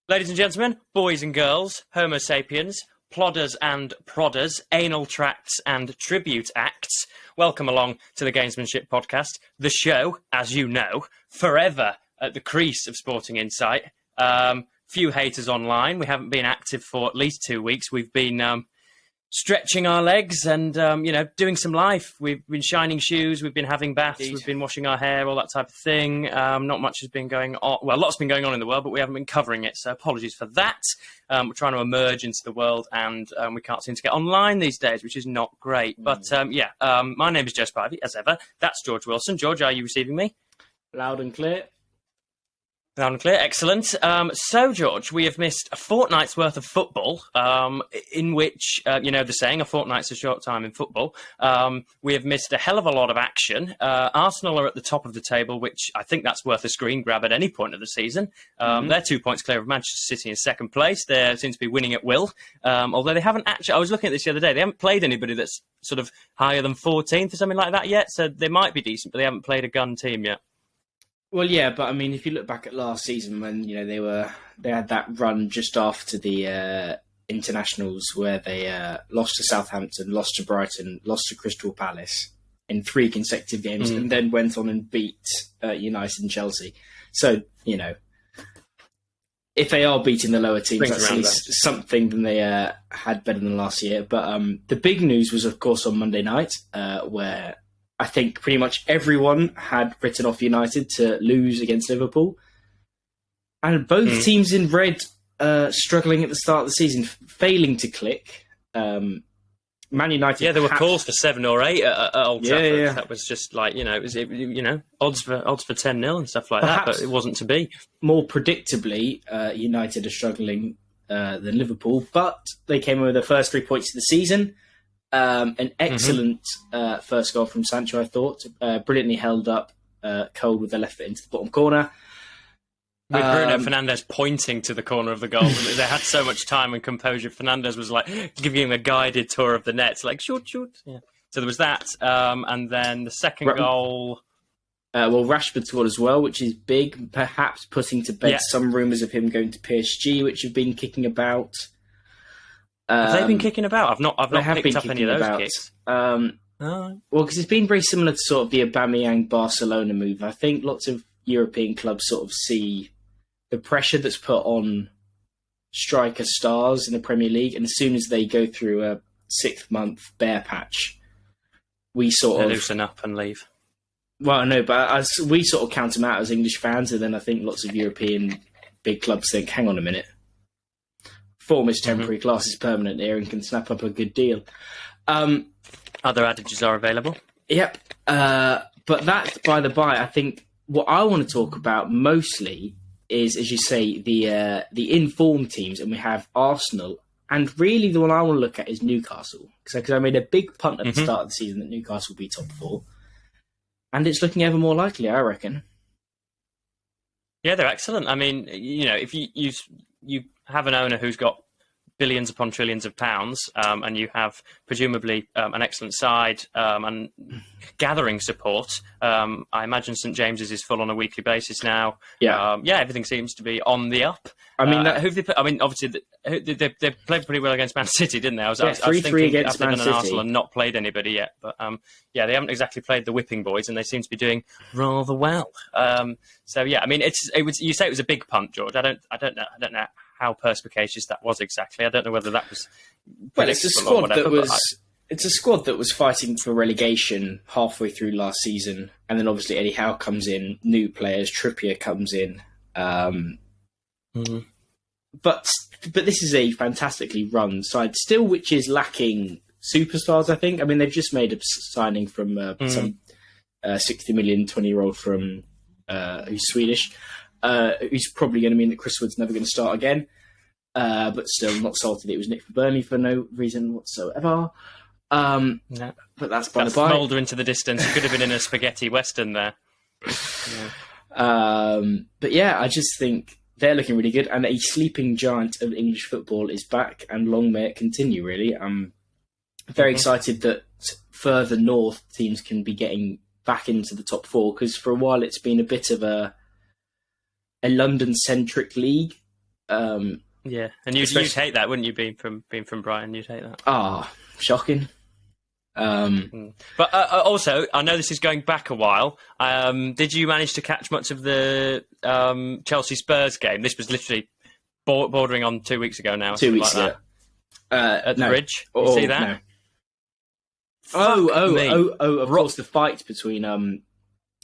Ladies and gentlemen, boys and girls, Homo sapiens, plodders and prodders, anal tracts and tribute acts, welcome along to the Gamesmanship podcast, the show, as you know, forever at the crease of Sporting Insight. Few haters online. We haven't been active for at least 2 weeks. We've been stretching our legs and, doing some life. We've been shining shoes. We've been having baths. Indeed. We've been washing our hair, all that type of thing. Not much has been going on. Well, lots been going on in the world, but we haven't been covering it. So apologies for that. We're trying to emerge into the world and we can't seem to get online these days, which is not great. But my name is Joe Spivey, as ever. That's George Wilson. George, are you receiving me? Loud and clear. Loud and clear, excellent. So, George, we have missed a fortnight's worth of football, in which, the saying, a fortnight's a short time in football. We have missed a hell of a lot of action. Arsenal are at the top of the table, which I think that's worth a screen grab at any point of the season. They're 2 points clear of Manchester City in second place. They seem to be winning at will, although they haven't actually, I was looking at this the other day, they haven't played anybody that's sort of higher than 14th or something like that yet, so they might be decent, but they haven't played a gun team yet. Well, yeah, but I mean, if you look back at last season when they had that run just after the internationals where they lost to Southampton, lost to Brighton, lost to Crystal Palace in 3 consecutive games, and then went on and beat United and Chelsea. So if they are beating the lower teams, that's at least something than they had better than last year. But the big news was, of course, on Monday night, where I think pretty much everyone had written off United to lose against Liverpool. And both teams in red struggling at the start of the season, failing to click. Man United... Yeah, there were calls for 7 or 8 at Old Trafford. Yeah. That was just like, odds for 10-0 and stuff like that, but it wasn't to be. More predictably, United are struggling than Liverpool, but they came over the first 3 points of the season. An excellent first goal from Sancho, I thought. Brilliantly held up Cole with the left foot into the bottom corner. With Bruno Fernandes pointing to the corner of the goal. They had so much time and composure. Fernandes was like giving him a guided tour of the net, like shoot. Yeah. So there was that. And then the second goal... Rashford scored as well, which is big, perhaps putting to bed some rumours of him going to PSG, which have been kicking about. Have they been kicking about? I've not picked up any of those kicks. Well, because it's been very similar to sort of the Aubameyang Barcelona move. I think lots of European clubs sort of see the pressure that's put on striker stars in the Premier League, and as soon as they go through a 6-month bare patch, we sort of loosen up and leave. Well, no, but as we sort of count them out as English fans, and then I think lots of European big clubs think, hang on a minute. Form is temporary, class is permanent here, and can snap up a good deal. Other adages are available. Yep. But that's by the by. I think what I want to talk about mostly is, as you say, the informed teams, and we have Arsenal, and really the one I want to look at is Newcastle, because I made a big punt at the start of the season that Newcastle will be top 4, and it's looking ever more likely, I reckon. Yeah, they're excellent. I mean, if you have an owner who's got billions upon trillions of pounds, and you have presumably an excellent side and gathering support. I imagine St James's is full on a weekly basis now. Yeah, everything seems to be on the up. I mean, obviously they played pretty well against Man City, didn't they? I was thinking against Man City. Arsenal and not played anybody yet, but they haven't exactly played the whipping boys, and they seem to be doing rather well. You say it was a big punt, George. I don't know how perspicacious that was exactly. I don't know whether that was. Well, it's a squad it's a squad that was fighting for relegation halfway through last season, and then obviously Eddie Howe comes in, new players, Trippier comes in. But this is a fantastically run side still, which is lacking superstars, I think. I mean, they've just made a signing from some 60 million 20-year-old from who's Swedish, who's probably going to mean that Chris Wood's never going to start again. But still not salted it was Nick for Burnley for no reason whatsoever. No. But that's by the by. Smoulder into the distance. It could have been in a spaghetti western there. Yeah. But yeah, I just think they're looking really good, and a sleeping giant of English football is back, and long may it continue, really. I'm very excited that further north teams can be getting back into the top 4, because for a while it's been a bit of a London-centric league. Yeah, and you'd hate that, wouldn't you? Being from Brighton, you'd hate that. Shocking. But also, I know this is going back a while. Did you manage to catch much of the Chelsea Spurs game? This was literally bordering on 2 weeks ago now. 2 weeks ago. At the bridge. You see that? No. Of course, the fight between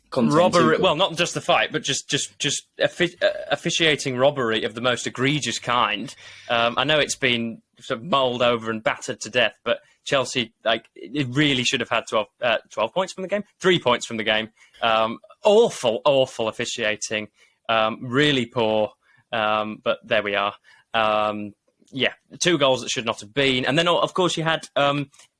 Conte robbery. and Tuchel. Well, not just the fight, but just officiating robbery of the most egregious kind. I know it's been sort of mulled over and battered to death, but Chelsea, it really should have had 12 points from the game, 3 points from the game. Awful officiating, really poor. But there we are. 2 goals that should not have been, and then of course you had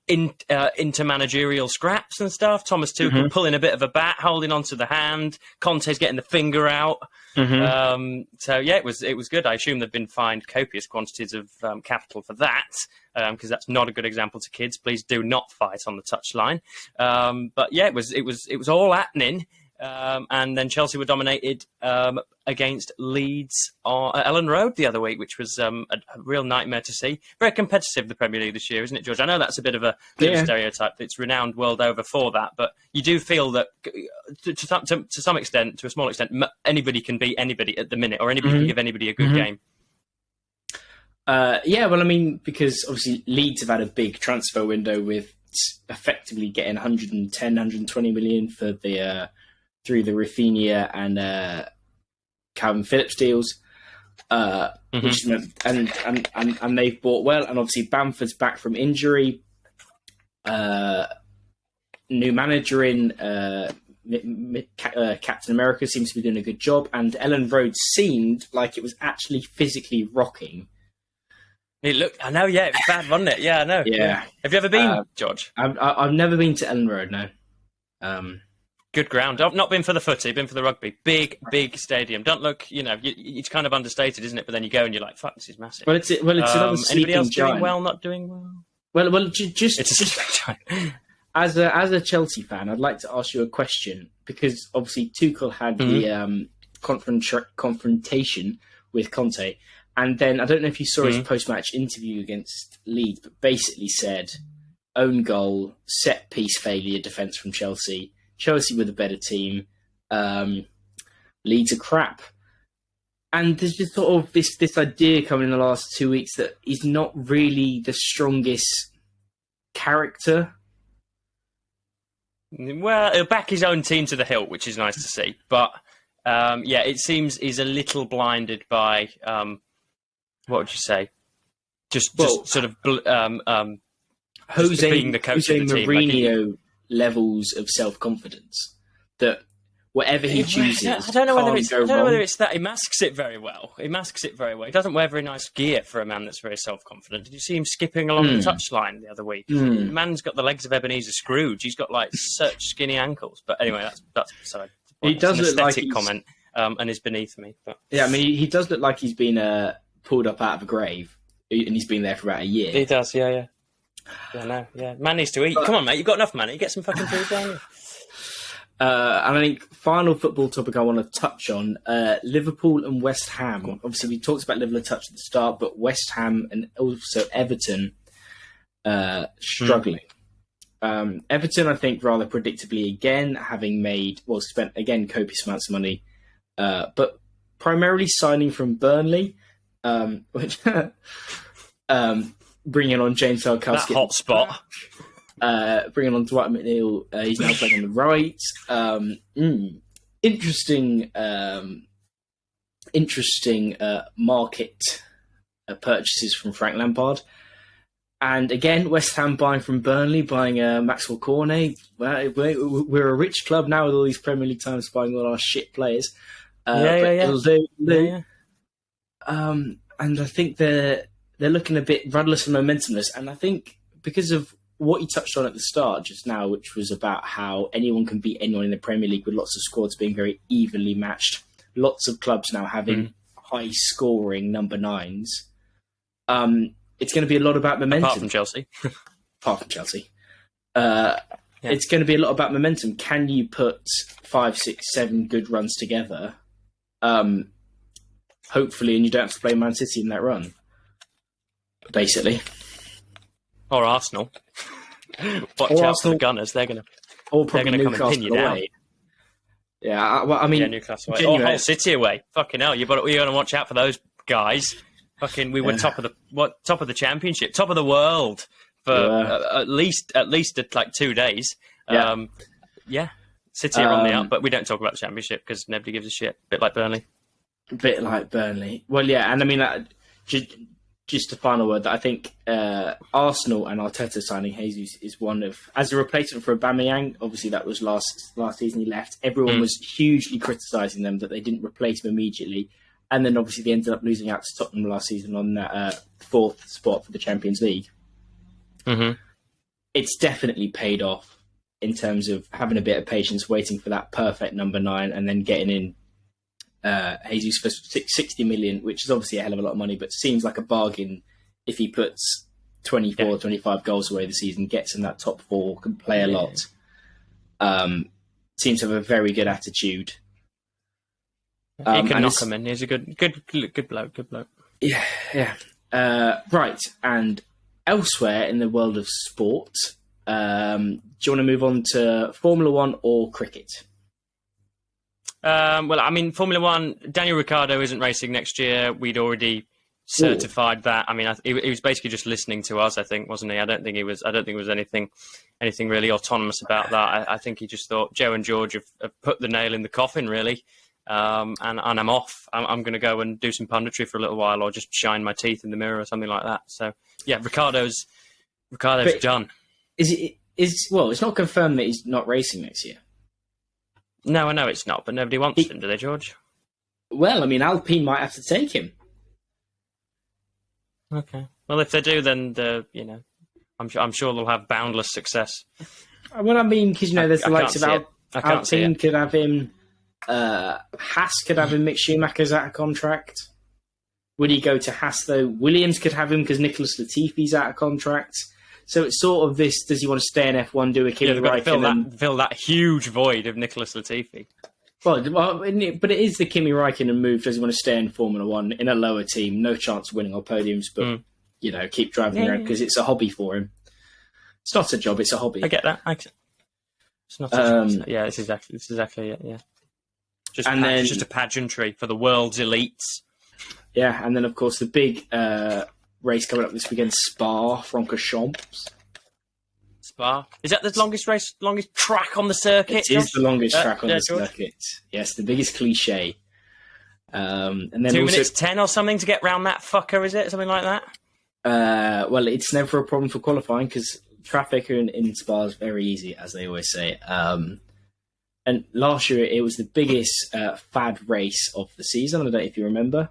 intermanagerial scraps and stuff. Thomas Tuchel pulling a bit of a bat, holding onto the hand. Conte's getting the finger out. It was good. I assume they've been fined copious quantities of capital for that, because that's not a good example to kids. Please do not fight on the touchline. It was all happening. And then Chelsea were dominated against Leeds at Ellen Road the other week, which was a real nightmare to see. Very competitive, the Premier League this year, isn't it, George? I know that's a bit of a stereotype. It's renowned world over for that, but you do feel that to some extent, to a small extent, anybody can beat anybody at the minute, or anybody can give anybody a good game. Because obviously Leeds have had a big transfer window with effectively getting 110, 120 million for the through the Rafinha and Calvin Phillips deals, which meant, and they've bought well, and obviously Bamford's back from injury. New manager in Captain America seems to be doing a good job, and Ellen Road seemed like it was actually physically rocking. It looked, I know, yeah, it was bad, wasn't it? Yeah, I know. Yeah. Have you ever been, George? I've never been to Ellen Road, no. Good ground. I've not been for the footy, been for the rugby. Big stadium. Don't look, it's kind of understated, isn't it? But then you go and you're like, fuck, this is massive. Well, it's another anybody else giant. doing well, not doing well? Well, just as a Chelsea fan, I'd like to ask you a question, because obviously Tuchel had the confrontation with Conte, and then I don't know if you saw his post-match interview against Leeds, but basically said own goal, set piece failure, defence from Chelsea. Chelsea were the better team. Leeds are crap. And there's just sort of this idea coming in the last 2 weeks that he's not really the strongest character. Well, he'll back his own team to the hilt, which is nice to see. But, it seems he's a little blinded by, what would you say? Just sort of Jose, being the coach Jose of the team. Mourinho levels of self-confidence that whatever he chooses, I don't know whether whether it's that he masks it very well. He doesn't wear very nice gear for a man that's very self-confident. Did you see him skipping along the touchline the other week? The man's got the legs of Ebenezer Scrooge. He's got such skinny ankles. But anyway, that's beside the point. He does look like an aesthetic comment, and is beneath me. But yeah, I mean, he does look like he's been pulled up out of a grave, and he's been there for about a year. He does, yeah. Yeah, no, yeah. Man needs to eat. Come on, mate. You've got enough money. Get some fucking food down here. And I think final football topic I want to touch on, Liverpool and West Ham. Obviously, we talked about Liverpool touch at the start, but West Ham and also Everton struggling. Everton, I think, rather predictably again, having spent again copious amounts of money, but primarily signing from Burnley, which bringing on James Tarkowski. That hot spot. Bringing on Dwight McNeil. He's now playing on the right. Interesting market purchases from Frank Lampard. And again, West Ham buying from Burnley, buying Maxwell Cornet. Well, we're a rich club now with all these Premier League times buying all our shit players. Yeah. And I think they're looking a bit rudderless and momentumless. And I think because of what you touched on at the start just now, which was about how anyone can beat anyone in the Premier League with lots of squads being very evenly matched, lots of clubs now having high-scoring number nines. It's going to be a lot about momentum. Apart from Chelsea. It's going to be a lot about momentum. Can you put 5, 6, 7 good runs together? hopefully, and you don't have to play Man City in that run, basically. Or Arsenal. Watch out for the Gunners. They're going to come and pin you down. Yeah, well, I mean... Yeah, Newcastle away. Or Hull City away. Fucking hell, you're going to watch out for those guys. Fucking, we were top of the championship, top of the world for at least like 2 days. City are on the up, but we don't talk about the championship because nobody gives a shit. A bit like Burnley. Well, yeah, and I mean, just a final word that I think Arsenal and Arteta signing Jesus is one of, as a replacement for Aubameyang. Obviously, that was last season he left. Everyone was hugely criticising them that they didn't replace him immediately, and then obviously they ended up losing out to Tottenham last season on that 4th spot for the Champions League. Mm-hmm. It's definitely paid off in terms of having a bit of patience, waiting for that perfect number 9, and then getting in Jesus for 60 million, which is obviously a hell of a lot of money, but seems like a bargain if he puts 25 goals away the season, gets in that top 4, can play a lot. Seems to have a very good attitude. He can knock him in. He's a good bloke. Yeah. Right, and elsewhere in the world of sport, do you want to move on to Formula 1 or cricket? Well, I mean, Formula 1, Daniel Ricciardo isn't racing next year. We'd already certified that. I mean, he was basically just listening to us, I think, wasn't he? I don't think it was anything really autonomous about that. I think he just thought Joe and George have put the nail in the coffin, really. And I'm off. I'm going to go and do some punditry for a little while, or just shine my teeth in the mirror or something like that. So, yeah, Ricciardo's done. It's not confirmed that he's not racing next year. No, I know it's not, but nobody wants him, do they, George? Well, I mean, Alpine might have to take him. Okay. Well, if they do, then I'm sure they'll have boundless success. Well, I mean, because there's the likes of Alpine could have him. Haas could have him. Mick Schumacher's out of contract. Would he go to Haas though? Williams could have him because Nicholas Latifi's out of contract. So it's sort of this: does he want to stay in F1, do a Kimi Räikkönen? Fill that huge void of Nicholas Latifi. Well, but it is the Kimi Räikkönen move. Does he want to stay in Formula 1 in a lower team? No chance of winning on podiums, but keep driving around because it's a hobby for him. It's not a job; it's a hobby. I get that. It's not a job. Yeah, it's exactly it. Yeah, just a pageantry for the world's elites. Yeah, and then of course the big race coming up this weekend, Spa-Francorchamps. Spa. Is that the longest track on the circuit? It is the longest track on the circuit. Yes, the biggest cliche. And then 2 minutes 10 or something to get round that fucker, is it? Something like that? Well, it's never a problem for qualifying because traffic in Spa is very easy, as they always say. And last year it was the biggest fad race of the season. I don't know if you remember.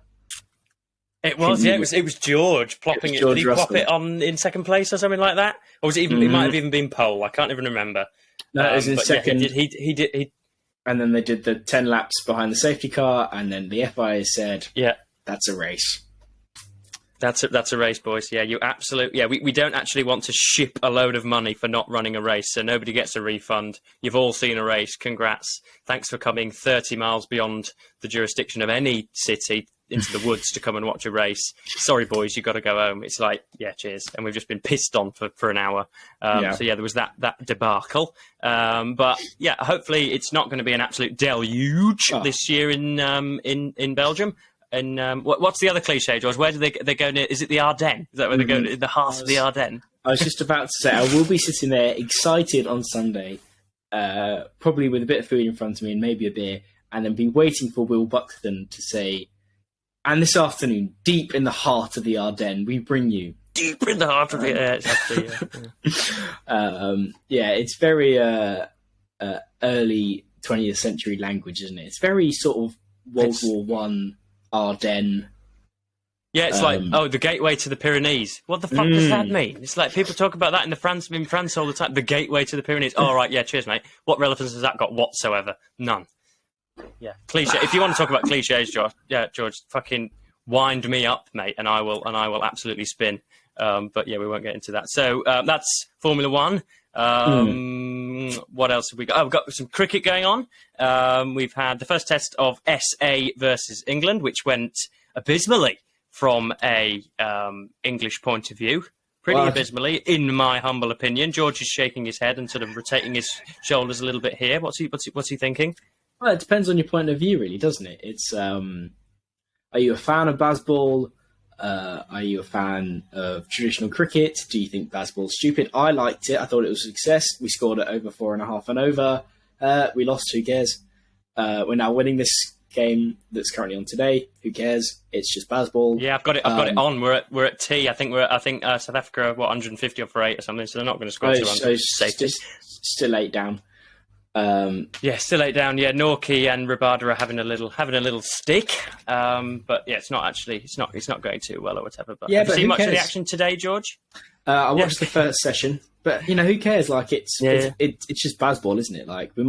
It was, yeah. It was George plopping it. Did he plop it on in second place or something like that? Or was it even? It might have even been pole. I can't even remember. No, it was in second. Yeah, he did. And then they did the 10 laps behind the safety car, and then the FIA said, "Yeah, that's a race." That's a race, boys. Yeah, you absolutely. Yeah, we don't actually want to ship a load of money for not running a race, so nobody gets a refund. You've all seen a race. Congrats. Thanks for coming 30 miles beyond the jurisdiction of any city into the woods to come and watch a race. Sorry, boys, you've got to go home. It's like, yeah, cheers. And we've just been pissed on for an hour. So, yeah, there was that debacle. But, yeah, hopefully it's not going to be an absolute deluge this year in Belgium. And what's the other cliche, George? Where do they go near? Is it the Ardennes? Is that where they go? In the heart of the Ardennes? I was just about to say, I will be sitting there excited on Sunday, probably with a bit of food in front of me and maybe a beer, and then be waiting for Will Buxton to say, and this afternoon, deep in the heart of the Ardennes, we bring you. Deep in the heart of the exactly, yeah, it's very early 20th century language, isn't it? It's very sort of World War One Ardennes. Yeah, it's like, the gateway to the Pyrenees. What the fuck does that mean? It's like people talk about that in France all the time. The gateway to the Pyrenees. Oh, right, yeah, cheers, mate. What relevance has that got whatsoever? None. Yeah, cliche. If you want to talk about cliches, George, fucking wind me up, mate, and I will absolutely spin. But yeah, we won't get into that. So that's Formula One. What else have we got? We've got some cricket going on. We've had the first test of SA versus England, which went abysmally from a English point of view. Pretty abysmally, in my humble opinion. George is shaking his head and sort of rotating his shoulders a little bit here. What's he thinking? Well, it depends on your point of view, really, doesn't it? It's are you a fan of Bazball? Are you a fan of traditional cricket? Do you think Bazball's stupid? I liked it. I thought it was a success. We scored it over 4.5 and over. We lost. Who cares? We're now winning this game that's currently on today. Who cares? It's just Bazball. Yeah, I've got it on. We're at T. I think South Africa are 150 off for 8 or something, so they're not going to score 200. So still 8 down. Still 8 down. Yeah, Norkie and Rabada are having a little stick. But yeah, it's not going too well or whatever. But have you seen much of the action today, George? I watched the first session, but who cares? Like it's just Bazball, isn't it? Like we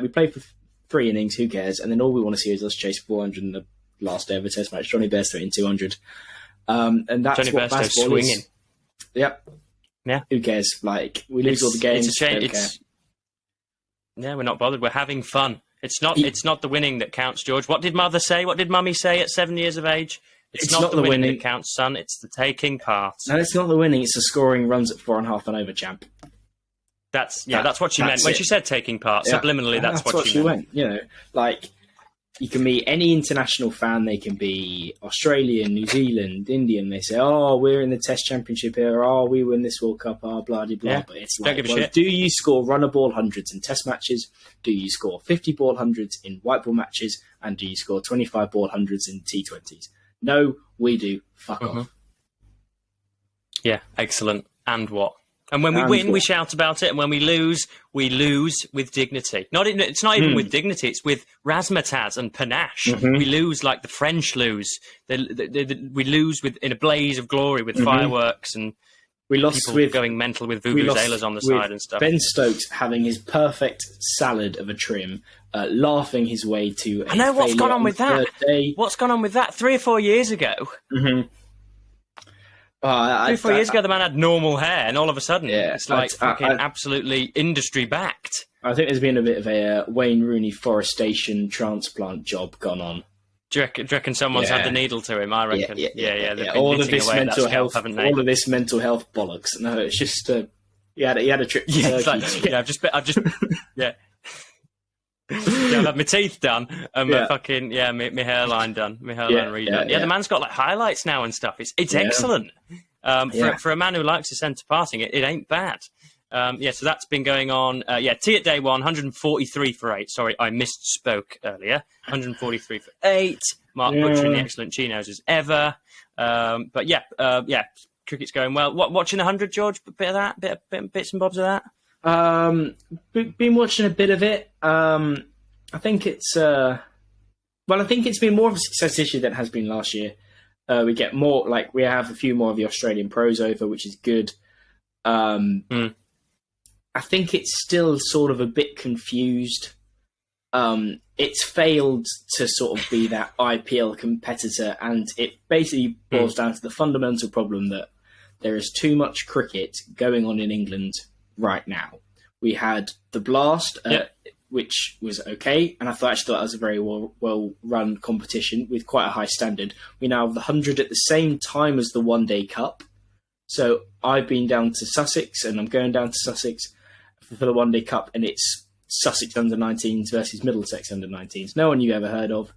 play for 3 innings. Who cares? And then all we want to see is us chase 400 in the last day of a Test match. Johnny Bairstow in 200, and that's Johnny what Bairstow Bazball swinging. is. Yep. Yeah. Who cares? Like we lose all the games. It's a shame. Yeah, we're not bothered. We're having fun. It's not the winning that counts, George. What did Mother say? What did Mummy say at 7 years of age? It's not the winning that counts, son. It's the taking part. No, it's not the winning. It's the scoring runs at 4.5 and over, champ. That's what she meant when she said taking part. Yeah. Subliminally, that's what she meant. Like you can meet any international fan. They can be Australian, New Zealand, Indian. They say, "Oh, we're in the Test Championship here. Oh, we win this World Cup. Oh, blah blah blah." Yeah. But it's like, do you score runner ball hundreds in Test matches? Do you score 50 ball hundreds in white ball matches? And do you score 25 ball hundreds in T20s? No, we do. Fuck off. Yeah, excellent. And what? And when we win, we shout about it. And when we lose with dignity. It's not even with dignity. It's with razzmatazz and panache. Mm-hmm. We lose like the French lose. We lose in a blaze of glory with fireworks and we lost people going mental with vuvuzelas on the side and stuff. Ben Stokes having his perfect salad of a trim, laughing his way to. I know what's gone on with that. What's gone on with that? 3 or 4 years ago. Mm-hmm. 3 or 4 years ago, the man had normal hair, and all of a sudden, it's like absolutely industry-backed. I think there's been a bit of a Wayne Rooney forestation transplant job gone on. Do you reckon someone's had the needle to him? I reckon. Yeah. All of this mental health, all of this mental health bollocks. No, it's just he had a trip to Turkey. I've just I've had my teeth done and my fucking my hairline done, my hairline redone. The man's got like highlights now and stuff. It's excellent. For a man who likes the centre passing, it ain't bad. So that's been going on. T at day 1, 143 for 8. Sorry, I misspoke earlier. 143 for 8. Mark butchering the excellent chinos as ever. Cricket's going well. Watching 100, George? A bit of that? Bits and bobs of that? Been watching a bit of it. I think it's been more of a success issue than it has been last year. We get more, like we have a few more of the Australian pros over, which is good. I think it's still sort of a bit confused. It's failed to sort of be that IPL competitor, and it basically boils down to the fundamental problem that there is too much cricket going on in England right now. We had the Blast, which was okay, and I thought that was a very well-run competition with quite a high standard. We now have the 100 at the same time as the One Day Cup. So I've been down to Sussex, and I'm going down to Sussex for the One Day Cup, and it's Sussex under-19s versus Middlesex under-19s. No one you've ever heard of,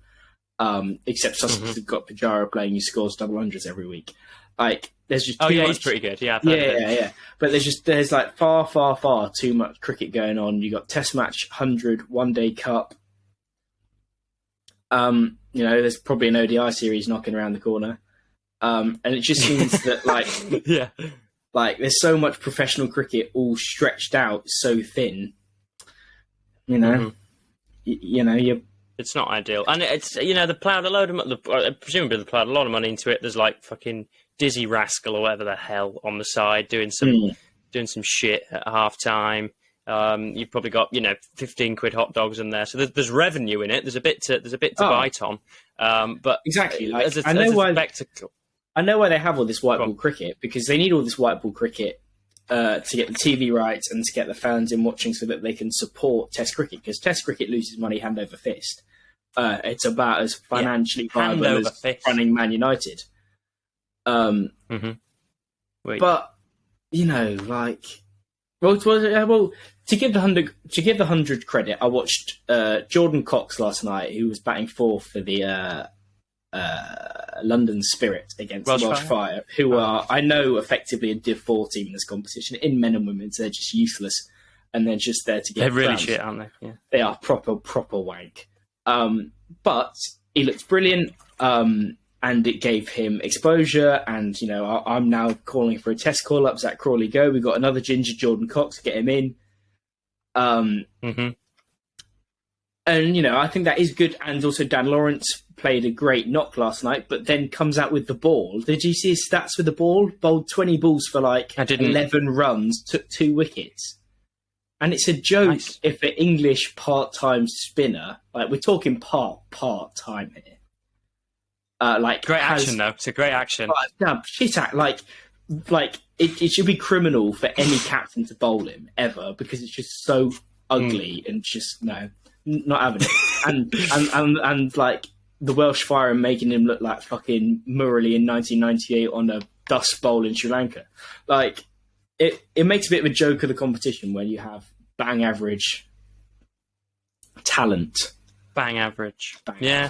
except Sussex have got Pajara playing who scores double hundreds every week. Like, there's just too much. He's pretty good. Yeah. But there's like far too much cricket going on. You got Test match, 100, One Day Cup. There's probably an ODI series knocking around the corner. And it just seems that like there's so much professional cricket all stretched out so thin. It's not ideal, and it's they ploughed a load of presumably they ploughed a lot of money into it. There's like fucking Dizzy Rascal or whatever the hell on the side doing some shit at half time. You've probably got 15 quid hot dogs in there, so there's revenue in it. There's a bit to bite on. But exactly, I know why they have all this white ball cricket, because they need all this white ball cricket to get the TV rights and to get the fans in watching so that they can support Test cricket, because Test cricket loses money hand over fist It's about as financially viable over as fist. running Man United. But you know, like, well, to give the 100 credit, I watched Jordan Cox last night, who was batting fourth for the London Spirit against Welsh Fire, who are, I know, effectively a Div 4 team in this competition. In men and women, they're just useless, and they're just there to get. They're really crowns. shit, aren't they? Yeah. They are proper wank. But he looks brilliant, and it gave him exposure. And you know, I'm now calling for a test call up. Zach Crawley, go. We got another ginger, Jordan Cox, get him in. And, you know, I think that is good. And also Dan Lawrence played a great knock last night, but then comes out with the ball. Did you see his stats with the ball? Bowled 20 balls for like 11 runs, took 2 wickets. And it's a joke if an English part-time spinner, like we're talking part-time here. Like great action, though. It's a great action. It should be criminal for any captain to bowl him ever, because it's just so ugly and just, no. Not having it, and like the Welsh Fire and making him look like fucking Murali in 1998 on a dust bowl in Sri Lanka. Like it makes a bit of a joke of the competition when you have bang average talent. Bang average. Yeah.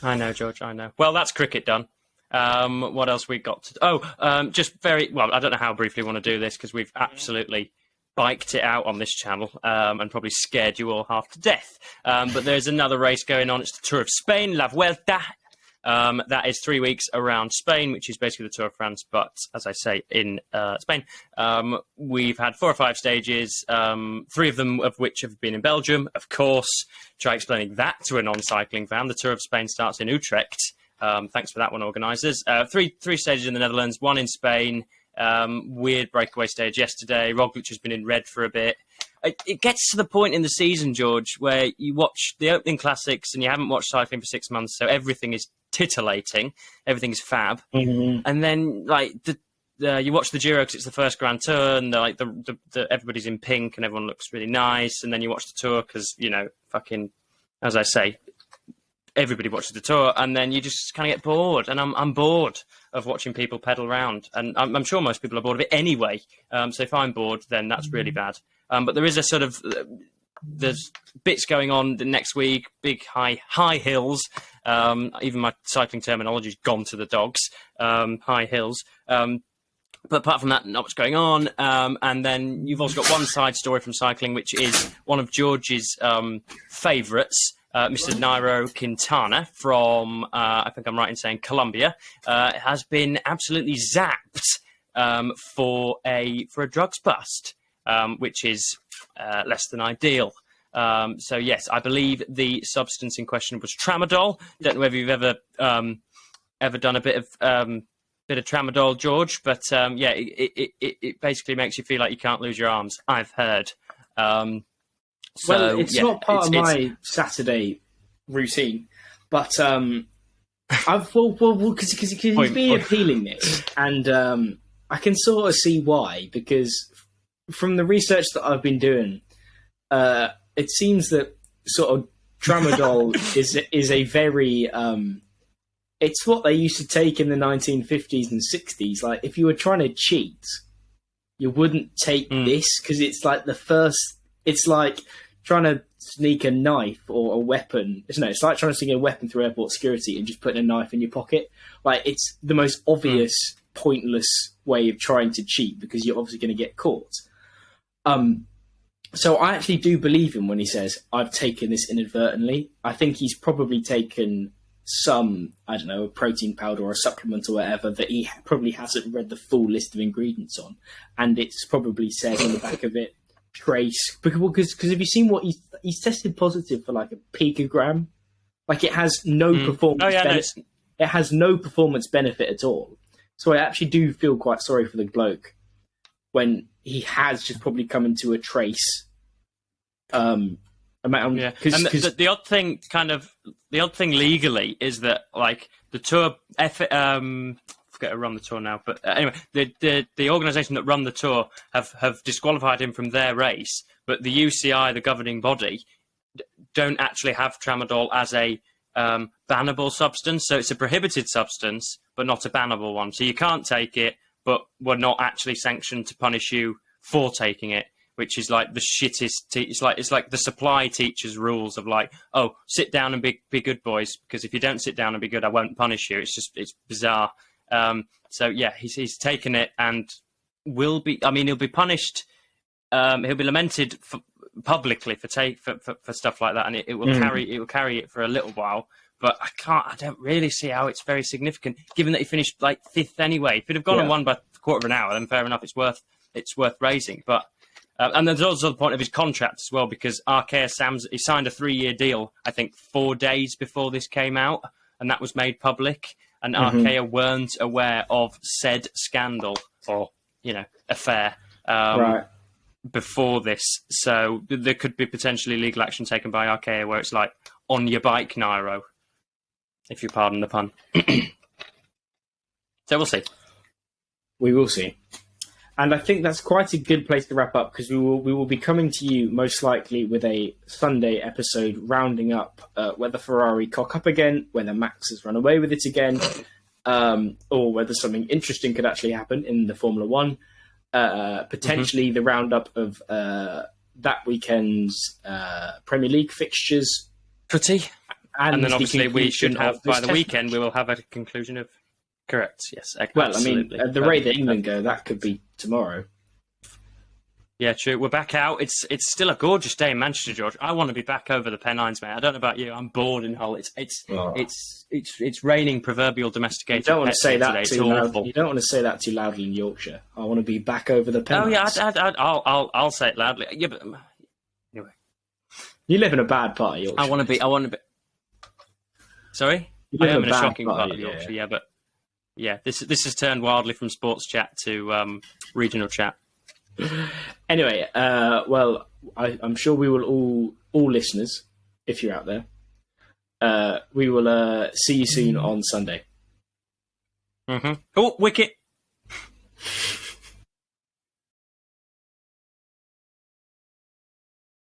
I know, George. I know. Well, that's cricket done. What else we got to? Just very well. I don't know how briefly we want to do this because we've absolutely biked it out on this channel and probably scared you all half to death. But there's another race going on. It's the Tour of Spain, La Vuelta. That is 3 weeks around Spain, which is basically the Tour of France, but as I say, in Spain. We've had 4 or 5 stages, 3 of them of which have been in Belgium. Of course, try explaining that to a non-cycling fan. The Tour of Spain starts in Utrecht. Thanks for that one, organisers. 3 stages in the Netherlands, 1 in Spain. Weird breakaway stage yesterday. Roglic has been in red for a bit. It gets to the point in the season, George, where you watch the opening classics and you haven't watched cycling for 6 months, so everything is titillating, everything is fab, and then like you watch the Giro because it's the first Grand Tour, and everybody's in pink and everyone looks really nice, and then you watch the Tour because fucking, as I say, everybody watches the Tour, and then you just kind of get bored, and I'm bored of watching people pedal around, and I'm sure most people are bored of it anyway. So if I'm bored, then that's really bad. But there is a sort of there's bits going on the next week, big high hills. Even my cycling terminology's gone to the dogs. High hills. But apart from that, not much going on. And then you've also got one side story from cycling, which is one of George's favourites. Mr. Nairo Quintana from, I think I'm right in saying Colombia, has been absolutely zapped for a drugs bust, which is less than ideal. So yes, I believe the substance in question was tramadol. Don't know whether you've ever done a bit of tramadol, George, but yeah, it basically makes you feel like you can't lose your arms. I've heard. Well, it's not part of my Saturday routine, but I've because he's been appealing this, and I can sort of see why. Because from the research that I've been doing, it seems that sort of tramadol is a very it's what they used to take in the 1950s and 60s. Like if you were trying to cheat, you wouldn't take this because it's like the first. It's like trying to sneak a knife or a weapon. It's like trying to sneak a weapon through airport security and just putting a knife in your pocket. Like it's the most obvious, pointless way of trying to cheat because you're obviously going to get caught. So I actually do believe him when he says, I've taken this inadvertently. I think he's probably taken some, I don't know, a protein powder or a supplement or whatever that he probably hasn't read the full list of ingredients on. And it's probably said on the back of it, trace, because have you seen what he's tested positive for, like a picogram? Like it has no performance it has no performance benefit at all. So I actually do feel quite sorry for the bloke when he has just probably come into a trace amount. Yeah, and the odd thing legally is that like the Tour forget to run the Tour now, but anyway, the organisation that run the Tour have disqualified him from their race, but the UCI, the governing body, don't actually have tramadol as a bannable substance. So it's a prohibited substance, but not a bannable one. So you can't take it, but we're not actually sanctioned to punish you for taking it, which is like the shittest. It's like the supply teacher's rules of like, oh, sit down and be good, boys, because if you don't sit down and be good, I won't punish you. It's bizarre. So yeah, he's taken it and will be. I mean, he'll be punished. He'll be lamented publicly for stuff like that, and it will carry it for a little while. But I don't really see how it's very significant, given that he finished like 5th anyway. If he'd have gone and won by a quarter of an hour, then fair enough, it's worth raising. But and there's also the point of his contract as well, because Arkea Sam's he signed a 3-year deal, I think 4 days before this came out, and that was made public. And Arkea weren't aware of said scandal or affair before this, so there could be potentially legal action taken by Arkea where it's like on your bike, Nairo, if you pardon the pun. So we'll see. We will see. And I think that's quite a good place to wrap up, because we will be coming to you most likely with a Sunday episode rounding up whether Ferrari cock up again, whether Max has run away with it again, or whether something interesting could actually happen in the Formula One. Potentially the roundup of that weekend's Premier League fixtures. And then obviously we should have, by the weekend, we will have a conclusion of... Correct, yes. Well, absolutely. I mean, at the rate that England go, that could be tomorrow. Yeah, true. We're back out. It's still a gorgeous day in Manchester, George. I want to be back over the Pennines, mate. I don't know about you. I'm bored in Hull. It's raining proverbial domesticated. You don't want to say that too loud. You don't want to say that too loudly in Yorkshire. I want to be back over the Pennines. Oh yeah, I'll say it loudly. Yeah, but anyway, you live in a bad part of Yorkshire. I want to be. Sorry, I am in a shocking part of Yorkshire. Yeah, but yeah, this has turned wildly from sports chat to regional chat. Anyway, well, I'm sure we will all listeners, if you're out there, we will see you soon on Sunday. Oh, wicket!